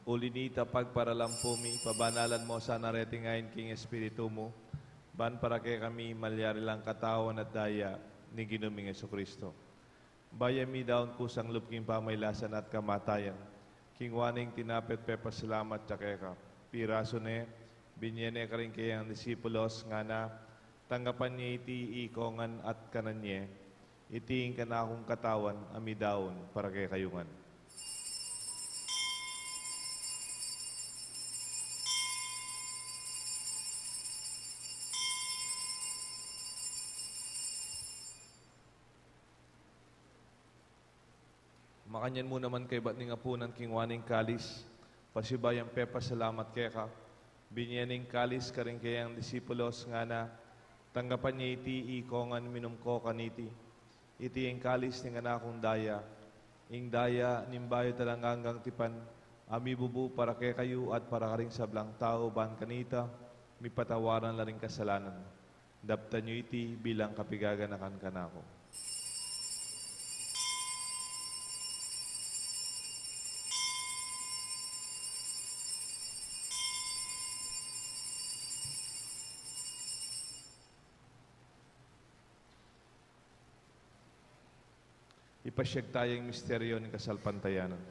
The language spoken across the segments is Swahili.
Ulinita pagparalampumi, pabanalan mo sa naretingayin king Espiritu mo, ban para kay kami malyari lang katawan at daya ni Ginuming Jesucristo. Bayami daon kusang lupking pamaylasan at kamatayan, king waning tinapet pepasalamat tsakeka. Piraso ne, binyene ka rin kayang disipulos nga na, tanggapan niya iti ikongan at kananye, itiin ka na akong katawan, amidaon para kay kayungan. Makanyan mo naman kay ba't nga punan king waning kalis, pasibayang pepa salamat kay ka, binyaning kalis ka rin kayang disipulos nga na, tanggapan niya iti ikongan minumko kaniti, iti ang kalis ni nga akong daya, ing daya nimbayo talang hanggang tipan, ami bubu para kay kayo at para ka rin sablang tao ban kanita, mi patawaran la rin kasalanan, daptan nyo iti bilang kapigaganakan kanako. Ipasyag tayong misteryo ng kasalpantayanan.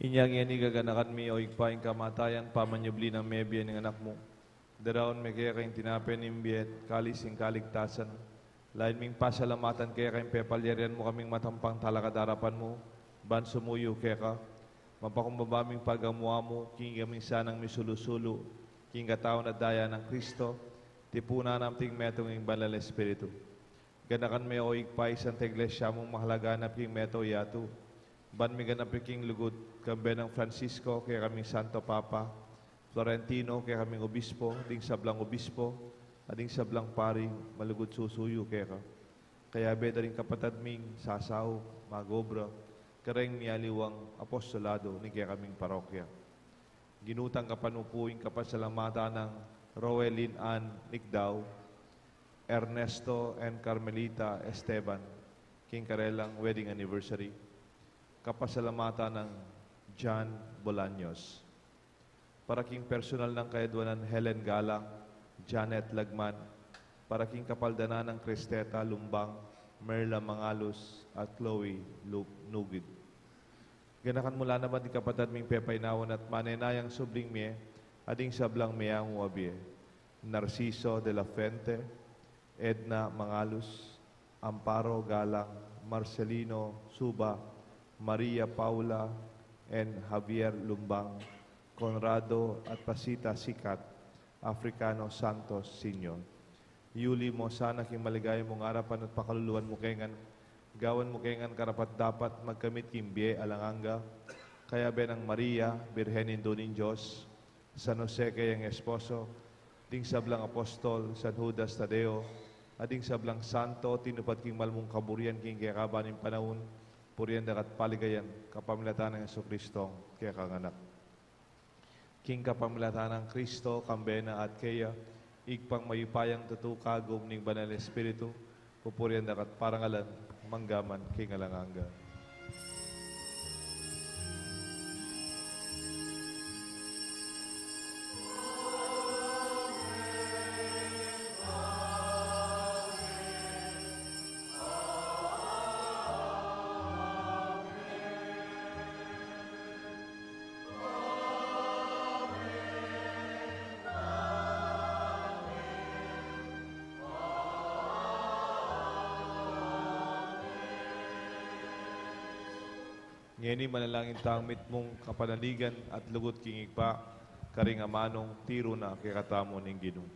Inyang yan igaganakan mi o igpaing kamatayan, pamanyubli ng mebya ng anak mo. Daraon may kaya kayong tinapin imbiyet, kalising kaligtasan. Lain ming pasalamatan kaya kayong pepalyarian mo kaming matampang talakadarapan mo. Ban sumuyo kaya ka. Mapakumbabaming pagamuha mo, king kaming sanang misulusulo, king katawan at daya ng Kristo, tipuna namting metong ing banal Espiritu. Ganakan may o igpay Santa Iglesia mong mahalaganap king meto yatu. Ban mi ganap king lugod, kambe ng Francisco, kaya kaming Santo Papa, Florentino, kaya kaming Obispo, ding sablang Obispo, ading sablang pari, malugod susuyo kaya ka. Kaya beda rin kapatad ming sasaw, magobra, kareng nialiwang apostolado ni kaya kaming parokya. Ginutang kapanupuing kapasalamata ng Roelyn Ann Nicdao, Ernesto and Carmelita Esteban, king karelang wedding anniversary. Kapasalamatan ng John Bolaños. Para king personal ng kaedwanan Helen Galang, Janet Lagman, para king kapaldana ng Cristeta Lumbang, Merla Mangalos, at Chloe Nugid. Ganakan mula naman di kapatad ming pepainawan at manenayang subling miye, ading sablang miyang uabie, Narciso de la Fuente, Edna Mangalos, Amparo Galang, Marcelino Suba, Maria Paula and Javier Lumbang, Conrado at Pasita Sikat, Africano Santos Sr. Yuli mo sana king maligay mong arapan at pakaluluan mo kengan, gawan mo kengan karapat dapat magkamit kimbye alanganga, kaya benang Maria, Birhenin Donin Diyos, San Jose kayang esposo, ding sablang apostol, San Judas Tadeo, ading sablang santo, tinupad king malmong kaburian king kaya kabaning panahon, puriyan dakat paligayan, kapamilatan ng Jesucristo, kaya kanganak. King kapamilatan ng Kristo, kambena at kaya, igpang mayupayang tutukagom ning banal Espiritu, pupuriyan dakat parangalan, manggaman, king alanganga. Ngeni manalangin tangmit mong kapanaligan at lugot kingig pa, karing amanong tiro na kikatamo ning Ginoo.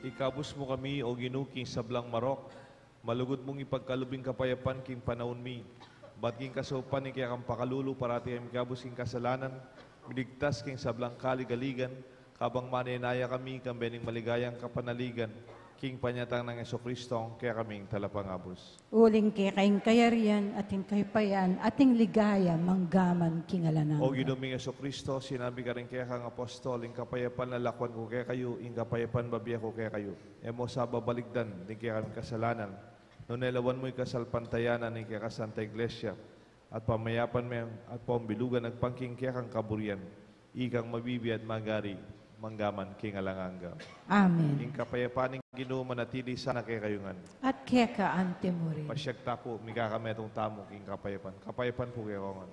Ikabus mo kami, o Ginoo, king sablang marok. Malugod mong ipagkalubing kapayapan king panahon mi. Bat king kasopan ni kaya kang pakalulu parati ang ikabus king kasalanan. Miligtas king sablang kaligaligan. Kabang manenaya kami kang bening maligayang kapanaligan. King panyatang ng Jesucristo, kaya kaming talapangabos. Uling kay kaing kayarian, ating kaypayan, ating ligaya, manggaman kingalanang. O Ginoong Jesucristo, sinabi ka rin kaya kang apostol, ing kapayapan na lakwan ko kaya kayo, ing kapayapan babiya ko kaya kayo. Emo sa babaligdan, ing kaya kaming kasalanan. Noon nelawan mo'y kasalpantayanan, ing kaya kasanta iglesia. At pamayapan mo at pambilugan nagpangking kaya kang kaburian. Ikang mabibi at magari, manggaman kingalanganga. Amen. Ing kapayapaan ing Ginoo manatili sana kay kayungan. At keka ante mo rin. Pasyagta po, migakametong tamo king kapayapan. Kapayapan po kay kayungan.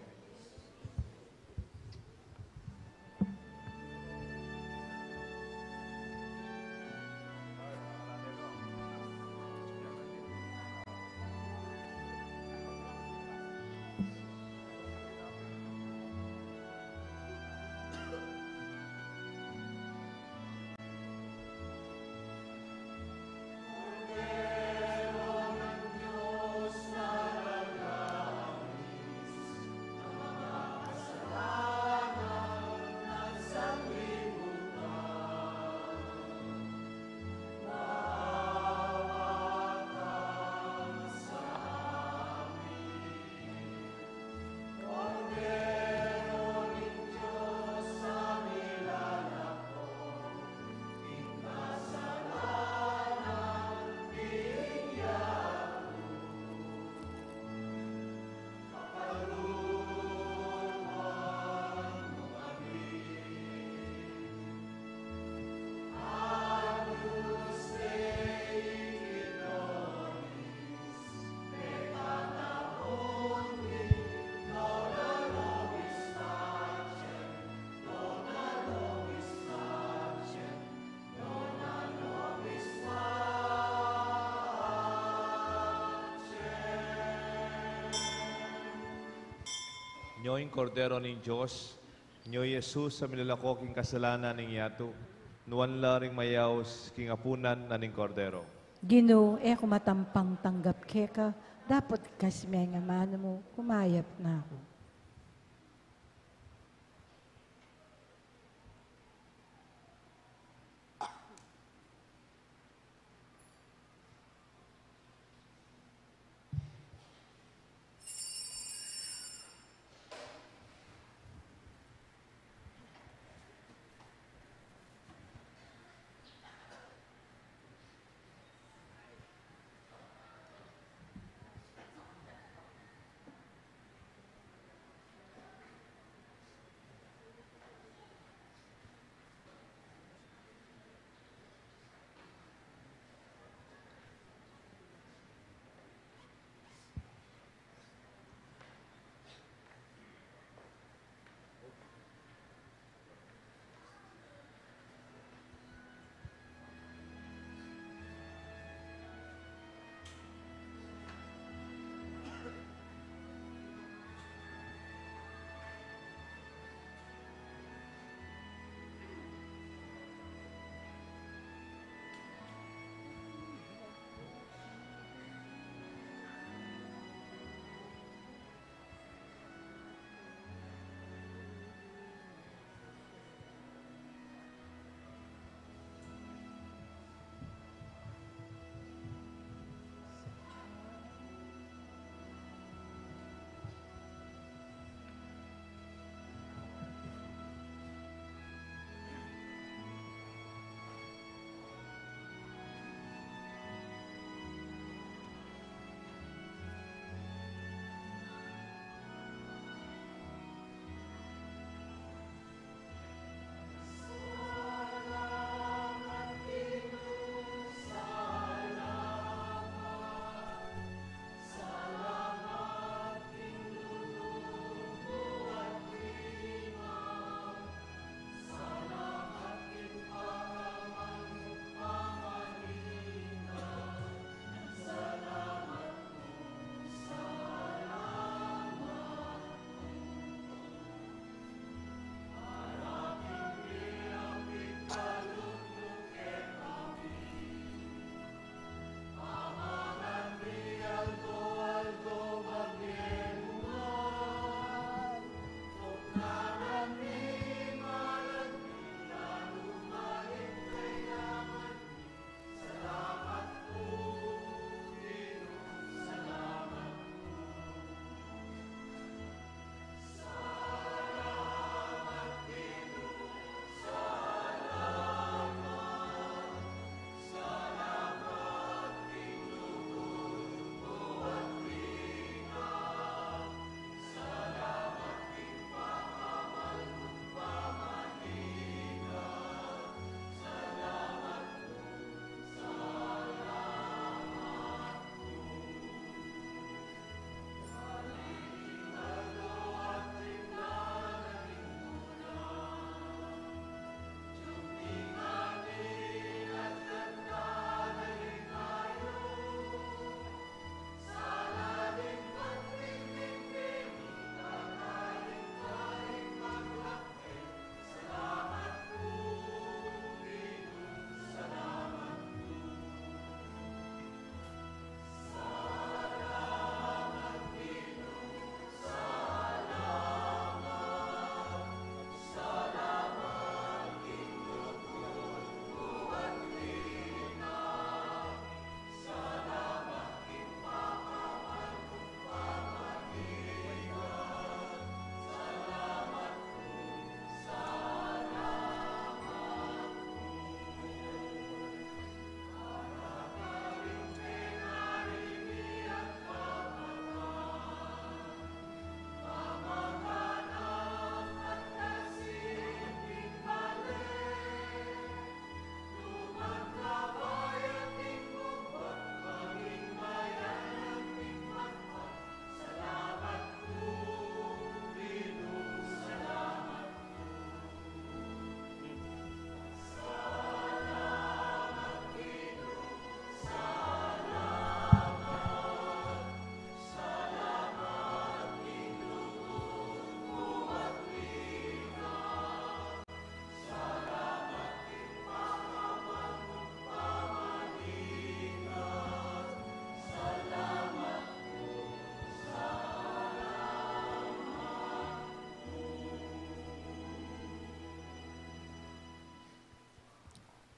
Nyo'ing kordero ng Diyos, nyo Jesus sa milalako king kasalanan ng yato, nuwan laring mayaos king apunan na ning kordero. Ginoo, kumatampang tanggap keka, dapat kasme nga mano mo, kumayap na ako.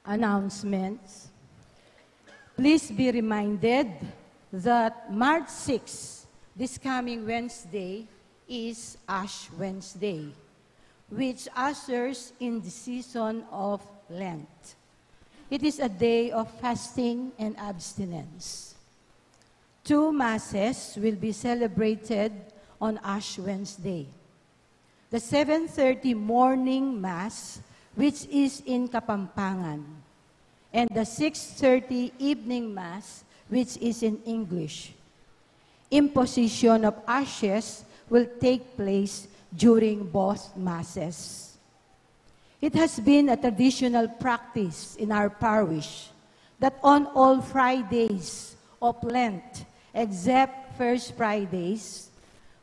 announcements. Please be reminded that March 6, this coming Wednesday, is Ash Wednesday, which ushers in the season of Lent. It is a day of fasting and abstinence. 2 masses will be celebrated on Ash Wednesday. The 7:30 morning mass, which is in Kapampangan, and the 6:30 evening mass, which is in English. Imposition of ashes will take place during both masses. It has been a traditional practice in our parish that on all Fridays of Lent, except First Fridays,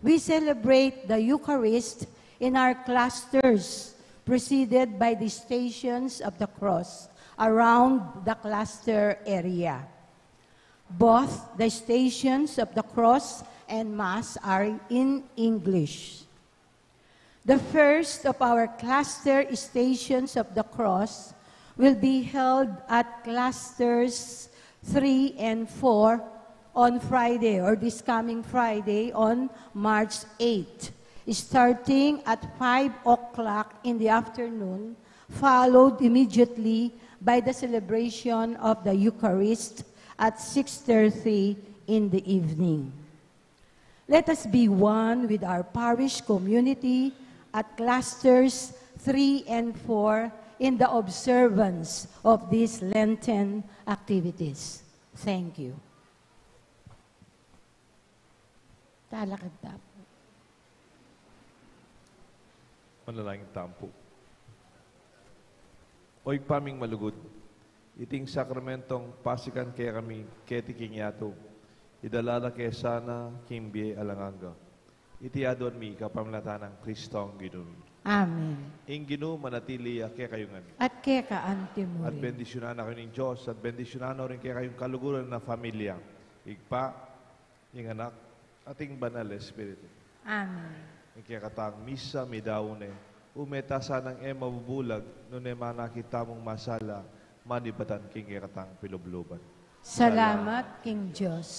we celebrate the Eucharist in our clusters, preceded by the Stations of the Cross around the cluster area. Both the Stations of the Cross and Mass are in English. The first of our cluster Stations of the Cross will be held at clusters 3 and 4 on Friday, or this coming Friday, on March 8, starting at 5 o'clock in the afternoon, followed immediately by the celebration of the Eucharist at 6:30 in the evening. Let us be one with our parish community at clusters 3 and 4 in the observance of these Lenten activities. Thank you. Talakad tapo. Manalangin tampo. Oy paming malugod, iting sakramentong pasikan kaya kami, keti kinyato, idalala kaya sana, kimbie alanganga. Iti adon mi kapamlatanang Kristong Ginoo. Amen. Ing Ginoo manatili kaya kayungan. At kaya kaante mo At rin. bendisyonan ako ng Diyos, at bendisyonan rin kaya kayong kaluguran na pamilya. Igpa, ing anak, ating banal Espiritu. Amen. Ing kaya katang misa midaune, umeta sanang mabubulag, nung nakita mong masala, manibatan king kaya katang pilubluban. Salamat, King Diyos.